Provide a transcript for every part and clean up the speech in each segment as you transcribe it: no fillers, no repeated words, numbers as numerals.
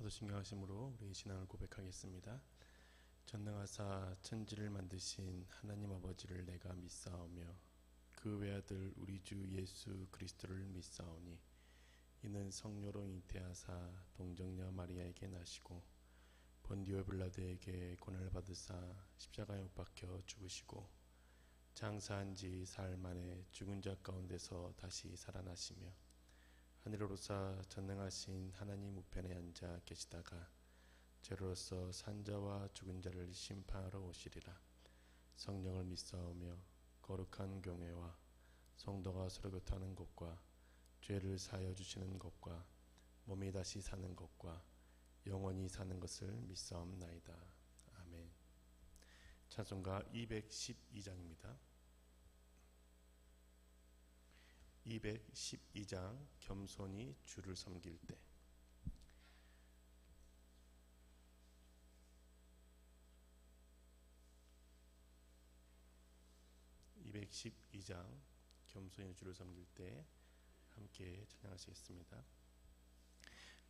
사도신경하심으로 우리 신앙을 고백하겠습니다. 전능하사 천지를 만드신 하나님 아버지를 내가 믿사오며 그 외아들 우리 주 예수 그리스도를 믿사오니 이는 성녀로 잉태하사 동정녀 마리아에게 나시고 본디오 빌라도에게 고난을 받으사 십자가에 못 박혀 죽으시고 장사한 지 사흘 만에 죽은 자 가운데서 다시 살아나시며 하늘로사 전능하신 하나님 우편에 앉아 계시다가 죄로서 산자와 죽은 자를 심판하러 오시리라. 성령을 믿사오며 거룩한 교회와 성도가 서로 교통하는 것과 죄를 사하여 주시는 것과 몸이 다시 사는 것과 영원히 사는 것을 믿사옵나이다. 아멘. 찬송가 212장입니다. 212장 겸손히 주를 섬길 때. 212장 겸손히 주를 섬길 때 함께 찬양하시겠습니다.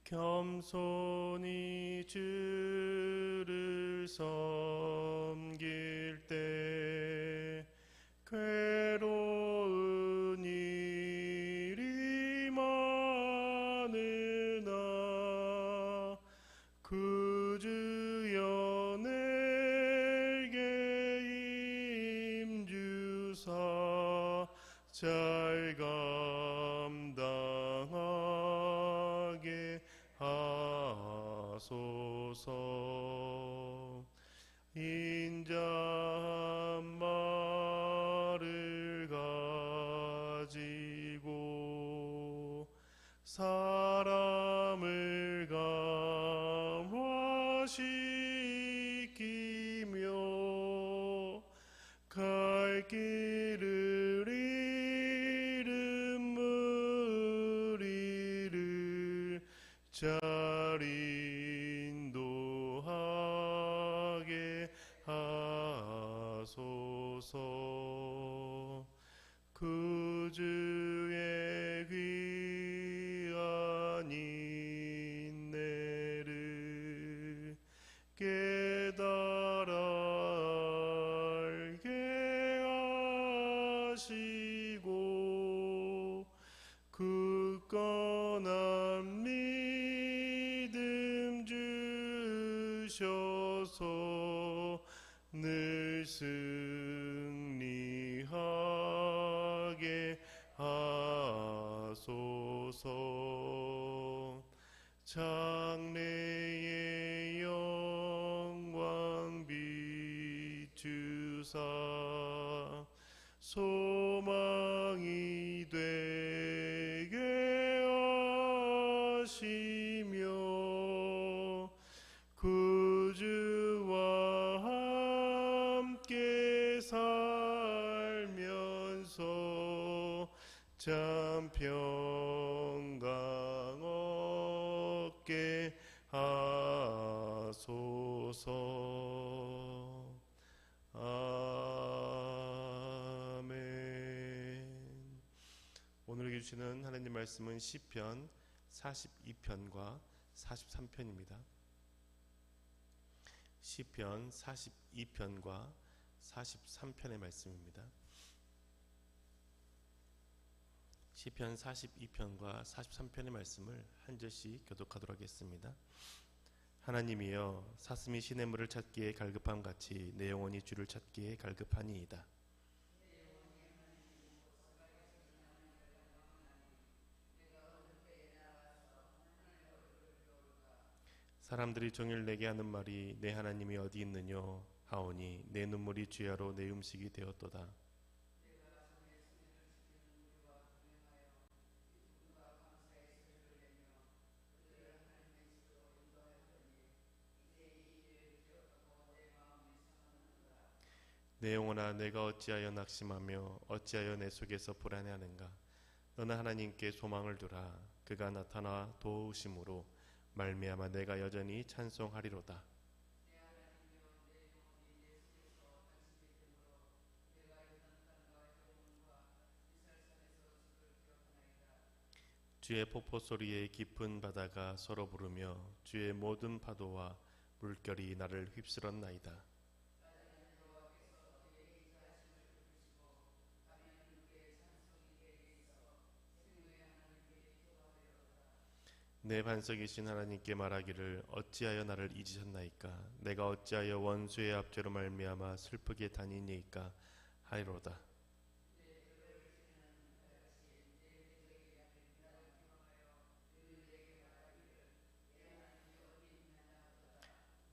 겸손히 주를 섬길 때 괴로운 일이 많으나 그 주여 내게 임주사 잘 감당하게 하소서. 인자한 말을 가지고 사람을 감화시키며 갈 길을 잃은 무리를 잘 인도하게 하소서. 그 주의 귀한 인내를 깨달아 알게 하시고 굳건한 믿음 주셔서 늘 승리하게 하소서. 장래의 영광 비추사 소망이 되게 하시며 그 주와 함께 살면서 참 평강 얻게 하소서. 아멘. 오늘 주시는 하나님 말씀은 시편 42편과 43편입니다. 시편 42편과 43편의 말씀입니다. 시편 42편과 43편의 말씀을 한 절씩 교독하도록 하겠습니다. 하나님이여 사슴이 시냇물을 찾기에 갈급함 같이 내 영혼이 주를 찾기에 갈급하니이다. 사람들이 종일 내게 하는 말이 내 하나님이 어디 있느뇨 하오니 내 눈물이 주야로 내 음식이 되었도다. 내 영혼아 내가 어찌하여 낙심하며 어찌하여 내 속에서 불안해하는가. 너는 하나님께 소망을 두라. 그가 나타나 도우심으로 말미암아 내가 여전히 찬송하리로다. 주의 폭포 소리에 깊은 바다가 서로 부르며 주의 모든 파도와 물결이 나를 휩쓸었나이다. 내 반석이신 하나님께 말하기를 어찌하여 나를 잊으셨나이까? 내가 어찌하여 원수의 압제로 말미암아 슬프게 다니니까 하리로다.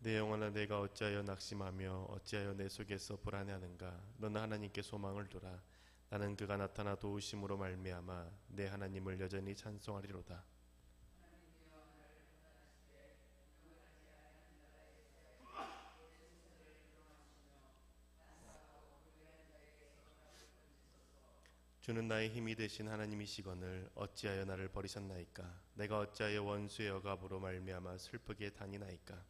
내 영혼아, 내가 어찌하여 낙심하며 어찌하여 내 속에서 불안해하는가? 너는 하나님께 소망을 두라. 나는 그가 나타나 도우심으로 말미암아 내 하나님을 여전히 찬송하리로다. 주는 나의 힘이 되신 하나님이시거늘 어찌하여 나를 버리셨나이까? 내가 어찌하여 원수의 억압으로 말미암아 슬프게 다니나이까?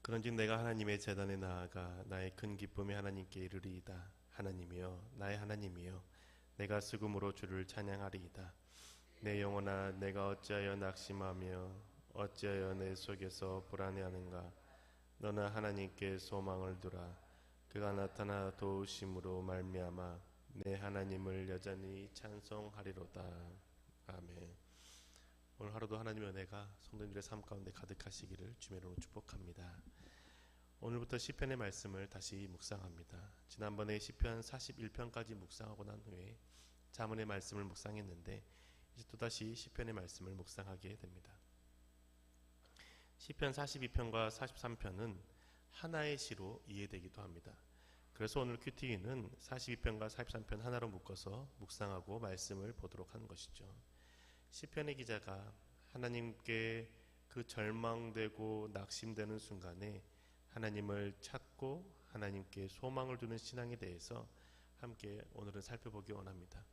그런즉 내가 하나님의 제단에 나아가 나의 큰 기쁨이 하나님께 이르리이다. 하나님이여, 나의 하나님이여, 내가 수금으로 주를 찬양하리이다. 내 영혼아, 내가 어찌하여 낙심하며 어찌하여 내 속에서 불안해하는가? 너는 하나님께 소망을 두라. 그가 나타나 도우심으로 말미암아 내 하나님을 여전히 찬송하리로다. 아멘. 오늘 하루도 하나님의 은혜가 성도님들의 삶 가운데 가득하시기를 주의 이름으로 축복합니다. 오늘부터 시편의 말씀을 다시 묵상합니다. 지난번에 시편 41편까지 묵상하고 난 후에 잠언의 말씀을 묵상했는데 이제 또다시 시편의 말씀을 묵상하게 됩니다. 시편 42편과 43편은 하나의 시로 이해되기도 합니다. 그래서 오늘 큐티는 42편과 43편 하나로 묶어서 묵상하고 말씀을 보도록 하는 것이죠. 시편의 기자가 하나님께 그 절망되고 낙심되는 순간에 하나님을 찾고 하나님께 소망을 두는 신앙에 대해서 함께 오늘은 살펴보기 원합니다.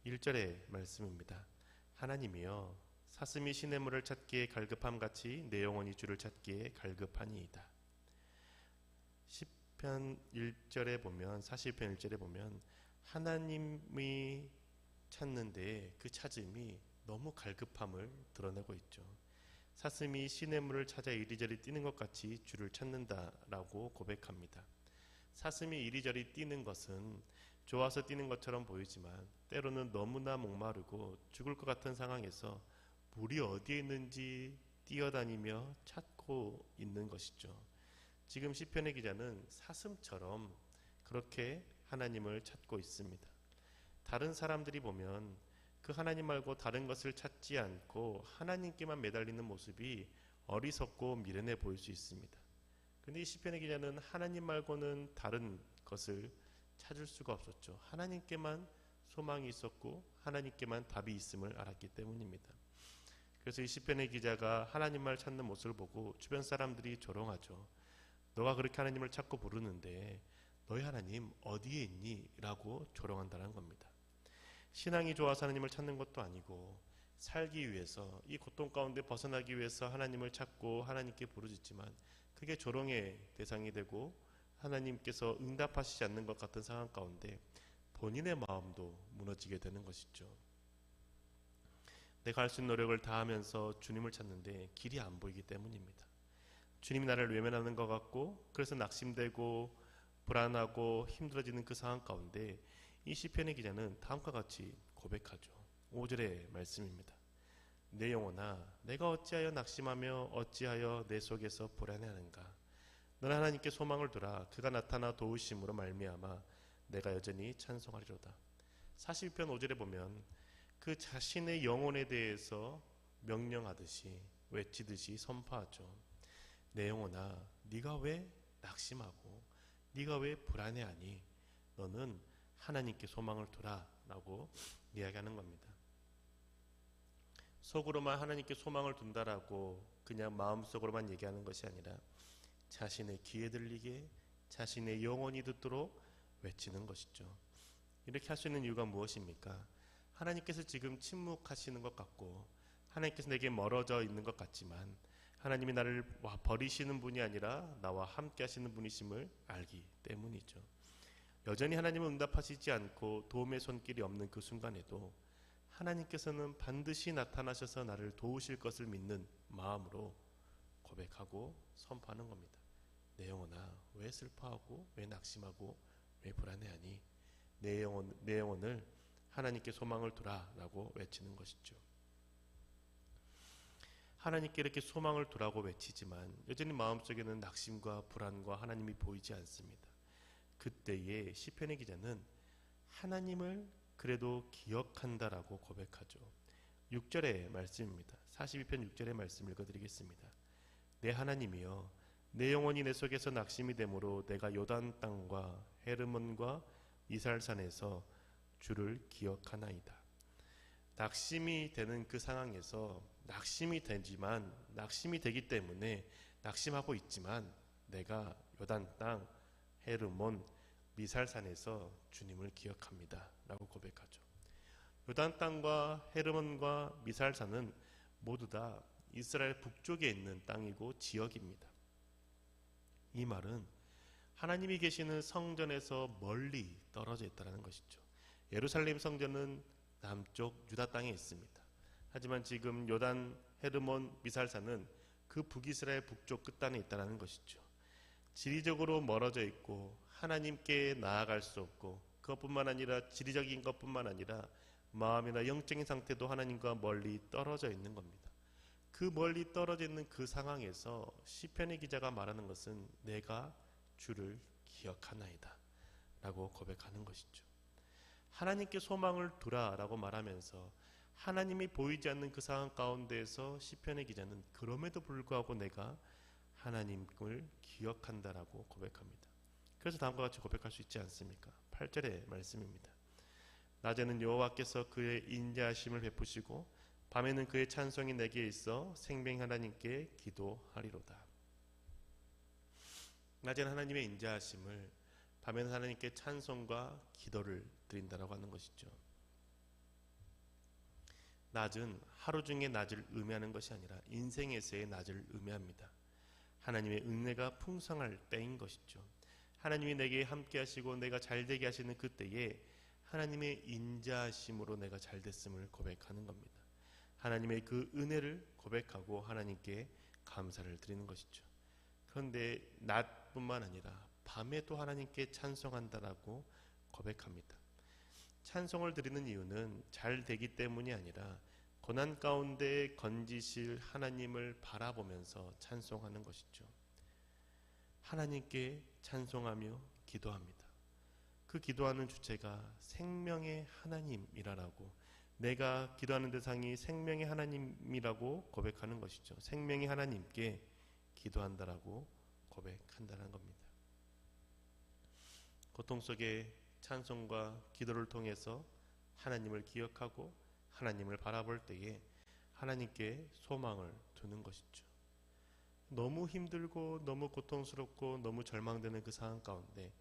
1절의 말씀입니다. 하나님이여, 사슴이 시냇물을 찾기에 갈급함같이 내 영혼이 주를 찾기에 갈급하니이다. 시편 1절에 보면, 41편 1절에 보면 하나님이 찾는데 그 찾음이 너무 갈급함을 드러내고 있죠. 사슴이 시냇물을 찾아 이리저리 뛰는 것 같이 주를 찾는다라고 고백합니다. 사슴이 이리저리 뛰는 것은 좋아서 뛰는 것처럼 보이지만 때로는 너무나 목마르고 죽을 것 같은 상황에서 물이 어디에 있는지 뛰어다니며 찾고 있는 것이죠. 지금 시편의 기자는 사슴처럼 그렇게 하나님을 찾고 있습니다. 다른 사람들이 보면 그 하나님 말고 다른 것을 찾지 않고 하나님께만 매달리는 모습이 어리석고 미련해 보일 수 있습니다. 그런데 이 시편의 기자는 하나님 말고는 다른 것을 찾을 수가 없었죠. 하나님께만 소망이 있었고 하나님께만 답이 있음을 알았기 때문입니다. 그래서 이 시편의 기자가 하나님만 찾는 모습을 보고 주변 사람들이 조롱하죠. 너가 그렇게 하나님을 찾고 부르는데 너희 하나님 어디에 있니? 라고 조롱한다는 겁니다. 신앙이 좋아서 하나님을 찾는 것도 아니고 살기 위해서 이 고통 가운데 벗어나기 위해서 하나님을 찾고 하나님께 부르짖지만 그게 조롱의 대상이 되고 하나님께서 응답하시지 않는 것 같은 상황 가운데 본인의 마음도 무너지게 되는 것이죠. 내가 할 수 있는 노력을 다하면서 주님을 찾는데 길이 안 보이기 때문입니다. 주님이 나를 외면하는 것 같고 그래서 낙심되고 불안하고 힘들어지는 그 상황 가운데 이 시편의 기자는 다음과 같이 고백하죠. 5절의 말씀입니다. 내 영혼아, 내가 어찌하여 낙심하며 어찌하여 내 속에서 불안해하는가? 너는 하나님께 소망을 두라. 그가 나타나 도우심으로 말미암아 내가 여전히 찬송하리로다. 41편 5절에 보면 그 자신의 영혼에 대해서 명령하듯이 외치듯이 선포하죠. 내 영혼아, 네가 왜 낙심하고 네가 왜 불안해하니? 너는 하나님께 소망을 두라 라고 이야기하는 겁니다. 속으로만 하나님께 소망을 둔다라고 그냥 마음속으로만 얘기하는 것이 아니라 자신의 귀에 들리게 자신의 영혼이 듣도록 외치는 것이죠. 이렇게 할 수 있는 이유가 무엇입니까? 하나님께서 지금 침묵하시는 것 같고 하나님께서 내게 멀어져 있는 것 같지만 하나님이 나를 버리시는 분이 아니라 나와 함께 하시는 분이심을 알기 때문이죠. 여전히 하나님은 응답하시지 않고 도움의 손길이 없는 그 순간에도 하나님께서는 반드시 나타나셔서 나를 도우실 것을 믿는 마음으로 고백하고 선포하는 겁니다. 내 영혼아, 왜 슬퍼하고 왜 낙심하고 왜 불안해하니? 내 영혼을 하나님께 소망을 두라 라고 외치는 것이죠. 하나님께 이렇게 소망을 두라고 외치지만 여전히 마음속에는 낙심과 불안과 하나님이 보이지 않습니다. 그때에 시편의 기자는 하나님을 그래도 기억한다라고 고백하죠. 6절의 말씀입니다. 42편 6절의 말씀 읽어드리겠습니다. 내 하나님이여, 내 영혼이 내 속에서 낙심이 되므로 내가 요단 땅과 헤르몬과 이살산에서 주를 기억하나이다. 낙심이 되는 그 상황에서 낙심이 되지만, 낙심이 되기 때문에 낙심하고 있지만 내가 요단 땅, 헤르몬, 미살산에서 주님을 기억합니다 라고 고백하죠. 요단 땅과 헤르몬과 미살산은 모두 다 이스라엘 북쪽에 있는 땅이고 지역입니다. 이 말은 하나님이 계시는 성전에서 멀리 떨어져 있다는 것이죠. 예루살렘 성전은 남쪽 유다 땅에 있습니다. 하지만 지금 요단, 헤르몬, 미살산은 그 북이스라엘 북쪽 끝단에 있다는 것이죠. 지리적으로 멀어져 있고 하나님께 나아갈 수 없고, 그것뿐만 아니라 지리적인 것뿐만 아니라 마음이나 영적인 상태도 하나님과 멀리 떨어져 있는 겁니다. 그 멀리 떨어져 있는 그 상황에서 시편의 기자가 말하는 것은 내가 주를 기억하나이다 라고 고백하는 것이죠. 하나님께 소망을 두라 라고 말하면서 하나님이 보이지 않는 그 상황 가운데에서 시편의 기자는 그럼에도 불구하고 내가 하나님을 기억한다라고 고백합니다. 그래서 다음과 같이 고백할 수 있지 않습니까? 8절의 말씀입니다. 낮에는 여호와께서 그의 인자하심을 베푸시고 밤에는 그의 찬송이 내게 있어 생명 하나님께 기도하리로다. 낮에는 하나님의 인자하심을, 밤에는 하나님께 찬송과 기도를 드린다라고 하는 것이죠. 낮은 하루 중에 낮을 의미하는 것이 아니라 인생에서의 낮을 의미합니다. 하나님의 은혜가 풍성할 때인 것이죠. 하나님이 내게 함께 하시고 내가 잘되게 하시는 그때에 하나님의 인자하심으로 내가 잘됐음을 고백하는 겁니다. 하나님의 그 은혜를 고백하고 하나님께 감사를 드리는 것이죠. 그런데 낮뿐만 아니라 밤에도 하나님께 찬송한다라고 고백합니다. 찬송을 드리는 이유는 잘 되기 때문이 아니라 고난 가운데 건지실 하나님을 바라보면서 찬송하는 것이죠. 하나님께 찬송하며 기도합니다. 그 기도하는 주체가 생명의 하나님이라고, 내가 기도하는 대상이 생명의 하나님이라고 고백하는 것이죠. 생명의 하나님께 기도한다라고 고백한다는 겁니다. 고통 속에 찬송과 기도를 통해서 하나님을 기억하고 하나님을 바라볼 때에 하나님께 소망을 두는 것이죠. 너무 힘들고 너무 고통스럽고 너무 절망되는 그 상황 가운데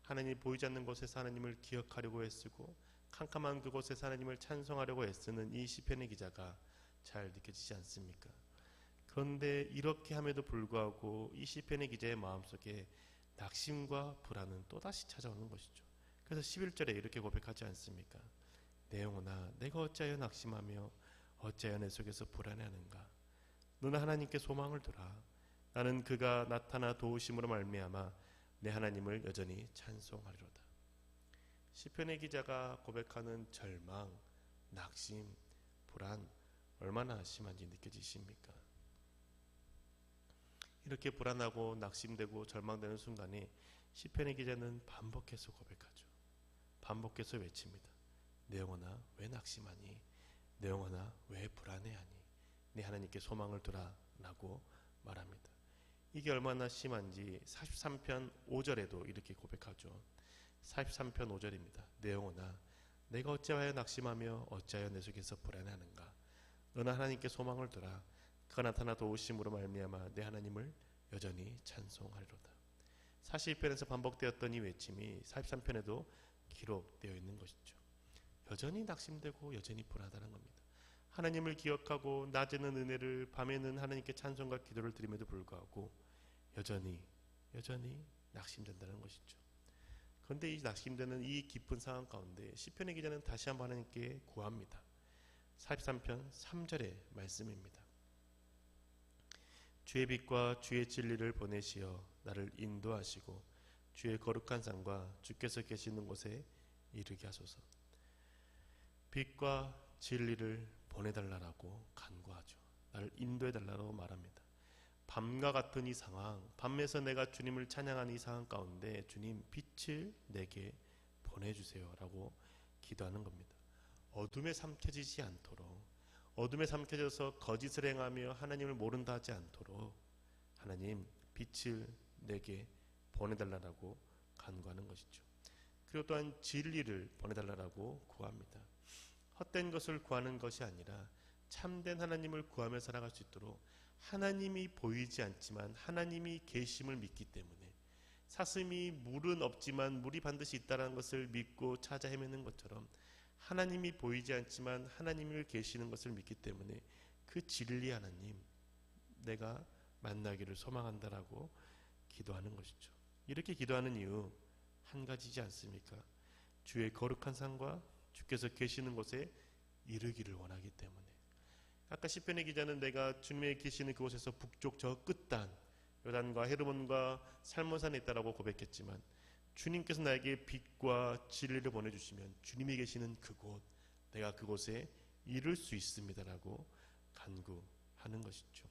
하나님이 보이지 않는 곳에서 하나님을 기억하려고 애쓰고 캄캄한 그곳에서 하나님을 찬송하려고 애쓰는 이 시편의 기자가 잘 느껴지지 않습니까? 그런데 이렇게 함에도 불구하고 이 시편의 기자의 마음속에 낙심과 불안은 또다시 찾아오는 것이죠. 그래서 11절에 이렇게 고백하지 않습니까? 내 영혼아, 내가 어찌하여 낙심하며 어찌하여 내 속에서 불안해하는가? 너는 하나님께 소망을 두라. 나는 그가 나타나 도우심으로 말미암아 내 하나님을 여전히 찬송하리로다. 시편의 기자가 고백하는 절망, 낙심, 불안 얼마나 심한지 느껴지십니까? 이렇게 불안하고 낙심되고 절망되는 순간에 시편의 기자는 반복해서 고백하죠. 반복해서 외칩니다. 내 영혼아 왜 낙심하니? 내 영혼아 왜 불안해하니? 내 하나님께 소망을 두라 라고 말합니다. 이게 얼마나 심한지 43편 5절에도 이렇게 고백하죠. 43편 5절입니다. 내 영혼아 내가 어찌하여 낙심하며 어찌하여 내 속에서 불안해하는가? 너는 하나님께 소망을 두라. 그가 나타나 도우심으로 말미암아 내 하나님을 여전히 찬송하리로다. 42편에서 반복되었던 이 외침이 43편에도 기록되어 있는 것이죠. 여전히 낙심되고 여전히 불안하다는 겁니다. 하나님을 기억하고 낮에는 은혜를, 밤에는 하나님께 찬송과 기도를 드림에도 불구하고 여전히 낙심된다는 것이죠. 그런데 이 낙심되는 이 깊은 상황 가운데 시편의 기자는 다시 한번 하나님께 구합니다. 43편 3절의 말씀입니다. 주의 빛과 주의 진리를 보내시어 나를 인도하시고 주의 거룩한 산과 주께서 계시는 곳에 이르게 하소서. 빛과 진리를 보내달라고 간구하죠. 나를 인도해달라고 말합니다. 밤과 같은 이 상황, 밤에서 내가 주님을 찬양하는 이 상황 가운데 주님 빛을 내게 보내주세요 라고 기도하는 겁니다. 어둠에 삼켜지지 않도록, 어둠에 삼켜져서 거짓을 행하며 하나님을 모른다 하지 않도록 하나님 빛을 내게 보내달라고 간구하는 것이죠. 그리고 또한 진리를 보내달라고 구합니다. 헛된 것을 구하는 것이 아니라 참된 하나님을 구하며 살아갈 수 있도록 하나님이 보이지 않지만 하나님이 계심을 믿기 때문에 사슴이 물은 없지만 물이 반드시 있다는 것을 믿고 찾아 헤매는 것처럼 하나님이 보이지 않지만 하나님을 계시는 것을 믿기 때문에 그 진리 하나님 내가 만나기를 소망한다라고 기도하는 것이죠. 이렇게 기도하는 이유 한 가지지 않습니까? 주의 거룩한 산과 주께서 계시는 곳에 이르기를 원하기 때문에. 아까 시편의 기자는 내가 주님의 계시는 그곳에서 북쪽 저 끝단 요단과 헤르몬과 살몬산에 있다라고 고백했지만 주님께서 나에게 빛과 진리를 보내주시면 주님이 계시는 그곳, 내가 그곳에 이룰 수 있습니다라고 간구하는 것이죠.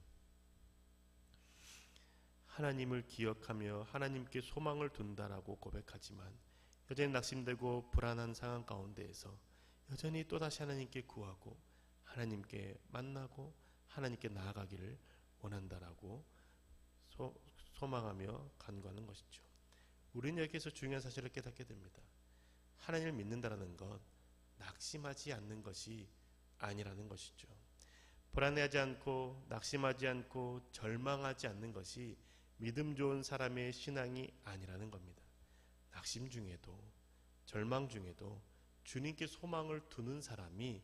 하나님을 기억하며 하나님께 소망을 둔다라고 고백하지만 여전히 낙심되고 불안한 상황 가운데에서 여전히 또다시 하나님께 구하고 하나님께 만나고 하나님께 나아가기를 원한다라고 소망하며 간구하는 것이죠. 우리는 여기에서 중요한 사실을 깨닫게 됩니다. 하나님을 믿는다라는 것, 낙심하지 않는 것이 아니라는 것이죠. 불안해하지 않고 낙심하지 않고 절망하지 않는 것이 믿음 좋은 사람의 신앙이 아니라는 겁니다. 낙심 중에도 절망 중에도 주님께 소망을 두는 사람이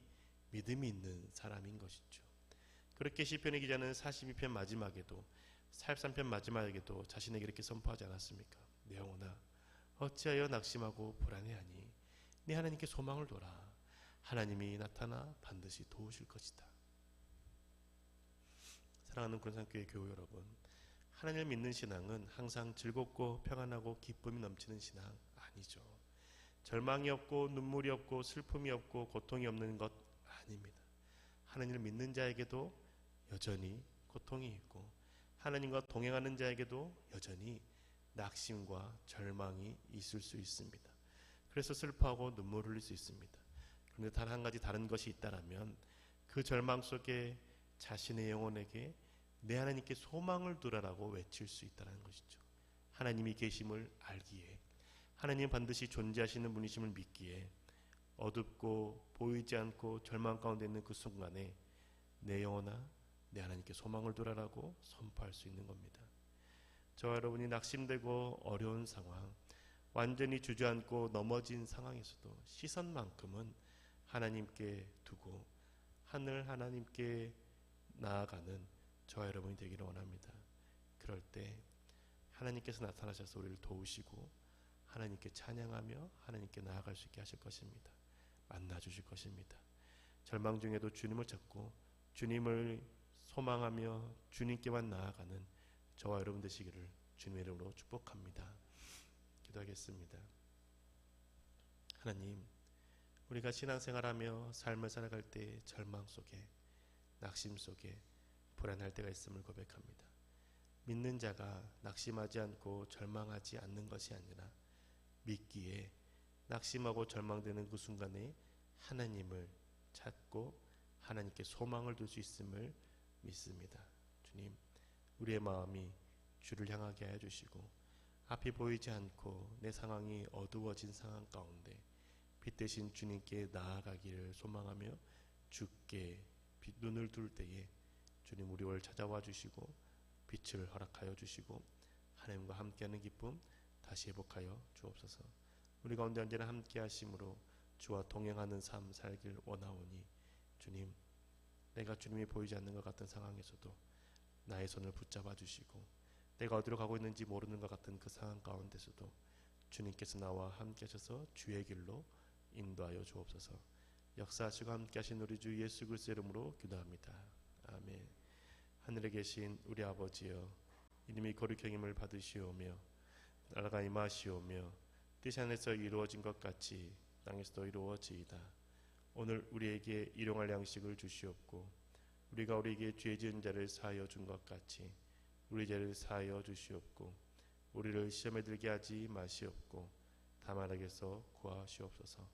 믿음이 있는 사람인 것이죠. 그렇게 시편의 기자는 42편 마지막에도 43편 마지막에도 자신에게 이렇게 선포하지 않았습니까? 내 영혼아 어찌하여 낙심하고 불안해하니 네 하나님께 소망을 둬라. 하나님이 나타나 반드시 도우실 것이다. 사랑하는 군산교회 교우 여러분, 하나님을 믿는 신앙은 항상 즐겁고 평안하고 기쁨이 넘치는 신앙 아니죠. 절망이 없고 눈물이 없고 슬픔이 없고 고통이 없는 것 아닙니다. 하나님을 믿는 자에게도 여전히 고통이 있고 하나님과 동행하는 자에게도 여전히 낙심과 절망이 있을 수 있습니다. 그래서 슬퍼하고 눈물을 흘릴 수 있습니다. 그런데 단 한 가지 다른 것이 있다면 그 절망 속에 자신의 영혼에게 내 하나님께 소망을 두라라고 외칠 수 있다는 것이죠. 하나님이 계심을 알기에, 하나님 반드시 존재하시는 분이심을 믿기에 어둡고 보이지 않고 절망 가운데 있는 그 순간에 내 영혼아 내 하나님께 소망을 두라라고 선포할 수 있는 겁니다. 저와 여러분이 낙심되고 어려운 상황, 완전히 주저앉고 넘어진 상황에서도 시선만큼은 하나님께 두고 하늘 하나님께 나아가는 저와 여러분이 되기를 원합니다. 그럴 때 하나님께서 나타나셔서 우리를 도우시고 하나님께 찬양하며 하나님께 나아갈 수 있게 하실 것입니다. 만나주실 것입니다. 절망 중에도 주님을 찾고 주님을 소망하며 주님께만 나아가는 저와 여러분 되시기를 주님의 이름으로 축복합니다. 기도하겠습니다. 하나님, 우리가 신앙생활하며 삶을 살아갈 때 절망 속에 낙심 속에 불안할 때가 있음을 고백합니다. 믿는 자가 낙심하지 않고 절망하지 않는 것이 아니라 믿기에 낙심하고 절망되는 그 순간에 하나님을 찾고 하나님께 소망을 둘 수 있음을 믿습니다. 주님, 우리의 마음이 주를 향하게 하여 주시고 앞이 보이지 않고 내 상황이 어두워진 상황 가운데 빛 대신 주님께 나아가기를 소망하며 주께 눈을 둘 때에 주님 우리를 찾아와 주시고 빛을 허락하여 주시고 하나님과 함께하는 기쁨 다시 회복하여 주옵소서. 우리 가운데 언제나 함께 하심으로 주와 동행하는 삶 살길 원하오니 주님 내가 주님이 보이지 않는 것 같은 상황에서도 나의 손을 붙잡아 주시고 내가 어디로 가고 있는지 모르는 것 같은 그 상황 가운데서도 주님께서 나와 함께 하셔서 주의 길로 인도하여 주옵소서. 역사하시고 함께 하신 우리 주 예수 그리스도의 이름으로 기도합니다. 아멘. 하늘에 계신 우리 아버지여, 이름이 거룩히 여김을 받으시오며 나라가 임하시오며 뜻이 하늘에서 이루어진 것 같이 땅에서도 이루어지이다. 오늘 우리에게 일용할 양식을 주시옵고 우리가 우리에게 죄 지은 자를 사하여 준 것 같이 우리 죄를 사하여 주시옵고 우리를 시험에 들게 하지 마시옵고 다만 악에서 구하시옵소서.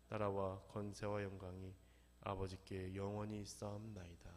나라와 권세와 영광이 아버지께 영원히 있사옵나이다.